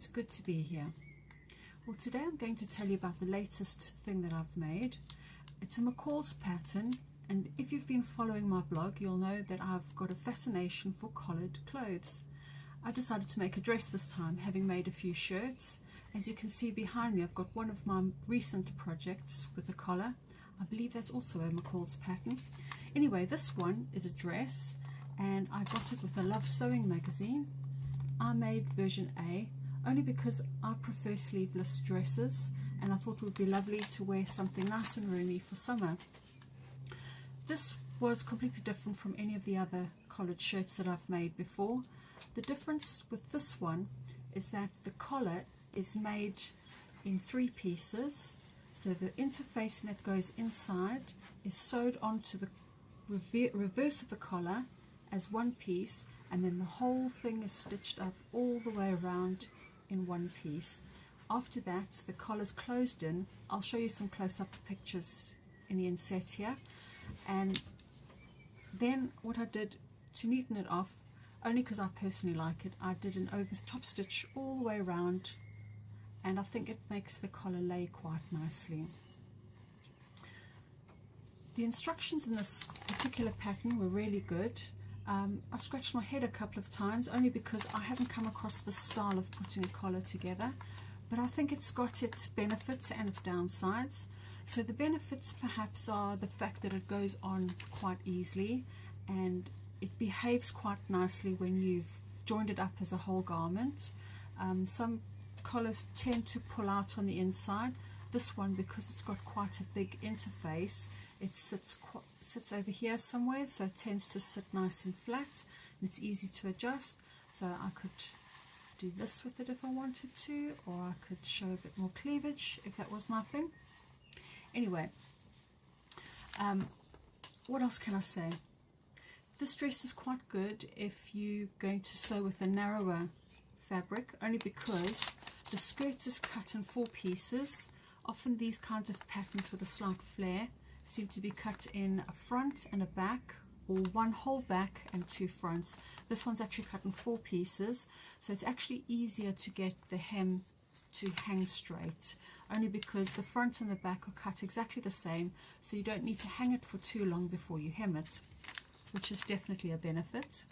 It's good to be here. Well, today I'm going to tell you about the latest thing that I've made. It's a McCalls pattern, and if you've been following my blog, you'll know that I've got a fascination for collared clothes. I decided to make a dress this time, having made a few shirts. As you can see behind me, I've got one of my recent projects with a collar. I believe that's also a McCalls pattern. Anyway, this one is a dress, and I got it with a Love Sewing magazine. I made version A only because I prefer sleeveless dresses, and I thought it would be lovely to wear something nice and roomy for summer. This was completely different from any of the other collared shirts that I've made before. The difference with this one is that the collar is made in 3 pieces, so the interfacing that goes inside is sewed onto the reverse of the collar as one piece, and then the whole thing is stitched up all the way around in one piece. After that, the collar's closed in. I'll show you some close-up pictures in the inset here. And then what I did to neaten it off, only because I personally like it, I did an over top stitch all the way around, and I think it makes the collar lay quite nicely. The instructions in this particular pattern were really good. I scratched my head a couple of times only because I haven't come across this style of putting a collar together, but I think it's got its benefits and its downsides. So the benefits perhaps are the fact that it goes on quite easily and it behaves quite nicely when you've joined it up as a whole garment. Some collars tend to pull out on the inside. This one, because it's got quite a big interface, it sits over here somewhere, so it tends to sit nice and flat, and it's easy to adjust. So I could do this with it if I wanted to, or I could show a bit more cleavage if that was my thing. Anyway, what else can I say? This dress is quite good if you're going to sew with a narrower fabric, only because the skirt is cut in 4 pieces. Often these kinds of patterns with a slight flare seem to be cut in a front and a back, or one whole back and 2 fronts. This one's actually cut in 4 pieces, so it's actually easier to get the hem to hang straight, only because the front and the back are cut exactly the same, so you don't need to hang it for too long before you hem it, which is definitely a benefit.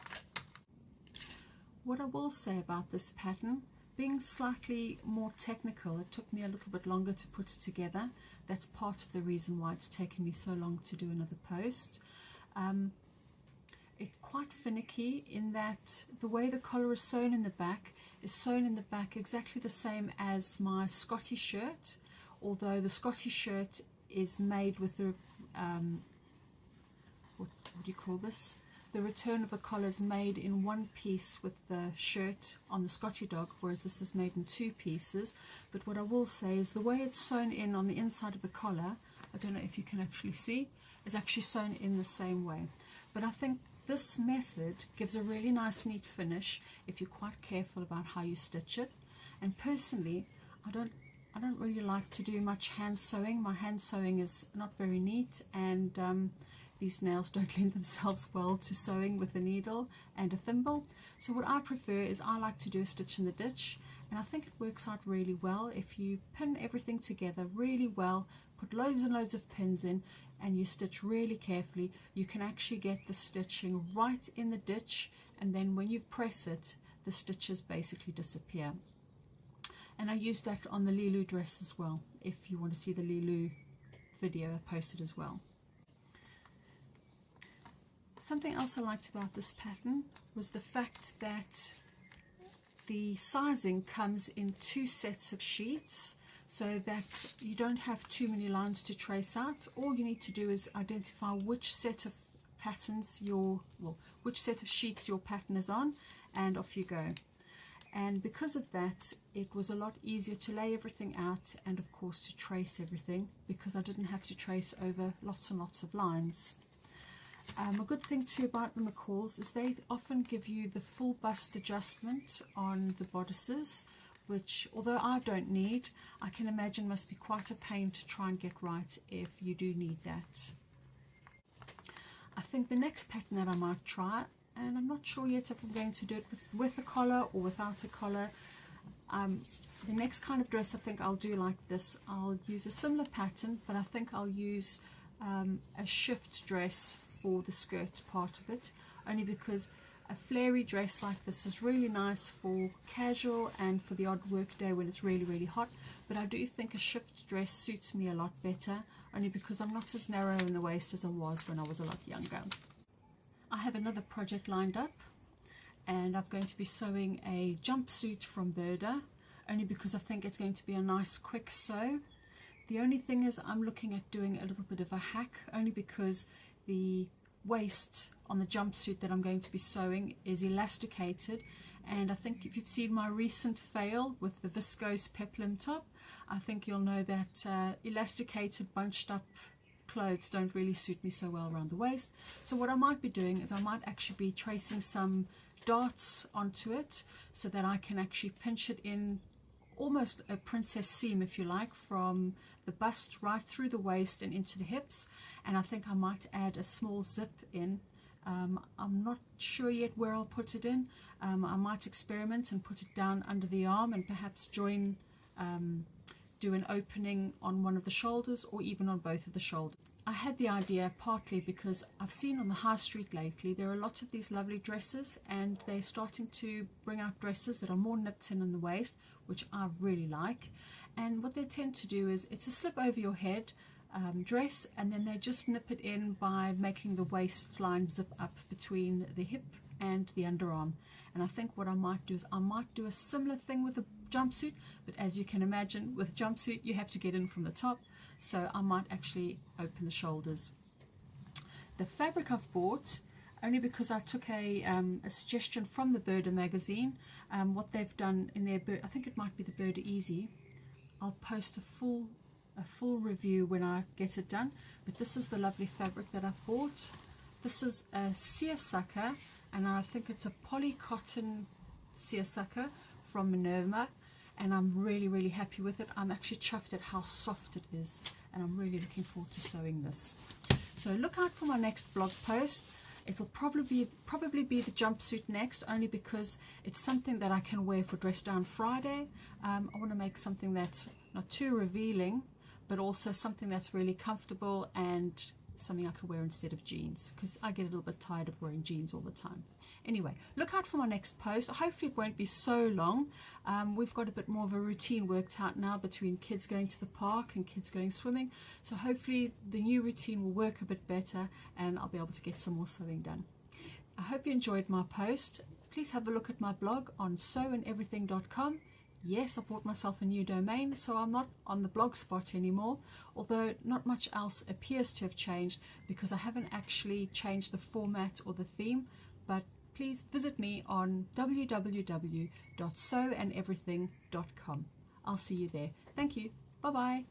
What I will say about this pattern, being slightly more technical, it took me a little bit longer to put it together. That's part of the reason why it's taken me so long to do another post. It's quite finicky in that the way the collar is sewn in the back is sewn in the back exactly the same as my Scotty shirt, although the Scotty shirt is made with the what do you call this? The return of the collar is made in 1 piece with the shirt on the Scotty dog, whereas this is made in 2 pieces. But what I will say is the way it's sewn in on the inside of the collar, I don't know if you can actually see, is actually sewn in the same way. But I think this method gives a really nice neat finish if you're quite careful about how you stitch it. And personally, I don't really like to do much hand sewing. My hand sewing is not very neat, and these nails don't lend themselves well to sewing with a needle and a thimble. So what I prefer is I like to do a stitch in the ditch, and I think it works out really well if you pin everything together really well, put loads and loads of pins in, and you stitch really carefully. You can actually get the stitching right in the ditch, and then when you press it, the stitches basically disappear. And I used that on the Lilu dress as well, if you want to see the Lilu video I posted as well. Something else I liked about this pattern was the fact that the sizing comes in 2 sets of sheets, so that you don't have too many lines to trace out. All you need to do is identify which set of which set of sheets your pattern is on, and off you go. And because of that, it was a lot easier to lay everything out, and of course to trace everything, because I didn't have to trace over lots and lots of lines. A good thing too about the McCalls is they often give you the full bust adjustment on the bodices, which, although I don't need, I can imagine must be quite a pain to try and get right if you do need that. I think the next pattern that I might try, and I'm not sure yet if I'm going to do it with a collar or without a collar, The next kind of dress I think I'll do like this, I'll use a similar pattern, but I think I'll use a shift dress for the skirt part of it, only because a flary dress like this is really nice for casual and for the odd work day when it's really, really hot. But I do think a shift dress suits me a lot better, only because I'm not as narrow in the waist as I was when I was a lot younger. I have another project lined up, and I'm going to be sewing a jumpsuit from Burda, only because I think it's going to be a nice quick sew. The only thing is I'm looking at doing a little bit of a hack, only because the waist on the jumpsuit that I'm going to be sewing is elasticated, and I think if you've seen my recent fail with the viscose peplum top, I think you'll know that elasticated bunched up clothes don't really suit me so well around the waist. So what I might be doing is I might actually be tracing some darts onto it so that I can actually pinch it in almost a princess seam, if you like, from the bust right through the waist and into the hips. And I think I might add a small zip in. I'm not sure yet where I'll put it in. I might experiment and put it down under the arm and perhaps join, do an opening on one of the shoulders or even on both of the shoulders. I had the idea partly because I've seen on the high street lately there are lots of these lovely dresses, and they're starting to bring out dresses that are more nipped in the waist, which I really like. And what they tend to do is it's a slip over your head dress, and then they just nip it in by making the waistline zip up between the hip and the underarm. And I think what I might do is I might do a similar thing with a jumpsuit, but as you can imagine, with a jumpsuit you have to get in from the top, so I might actually open the shoulders. The fabric I've bought, only because I took a suggestion from the Burda magazine, what they've done in their, I think it might be the Burda Easy. I'll post a full review when I get it done, but this is the lovely fabric that I've bought. This is a seersucker, and I think it's a poly cotton seersucker from Minerva, and I'm really, really happy with it. I'm actually chuffed at how soft it is, and I'm really looking forward to sewing this. So look out for my next blog post. It'll probably be the jumpsuit next, only because it's something that I can wear for Dress Down Friday. I want to make something that's not too revealing, but also something that's really comfortable and something I could wear instead of jeans, because I get a little bit tired of wearing jeans all the time. Anyway, look out for my next post. Hopefully it won't be so long. We've got a bit more of a routine worked out now between kids going to the park and kids going swimming, so hopefully the new routine will work a bit better and I'll be able to get some more sewing done. I hope you enjoyed my post. Please have a look at my blog on sewandeverything.com. Yes, I bought myself a new domain, so I'm not on the blog spot anymore, although not much else appears to have changed because I haven't actually changed the format or the theme. But please visit me on www.sewandeverything.com. I'll see you there. Thank you. Bye-bye.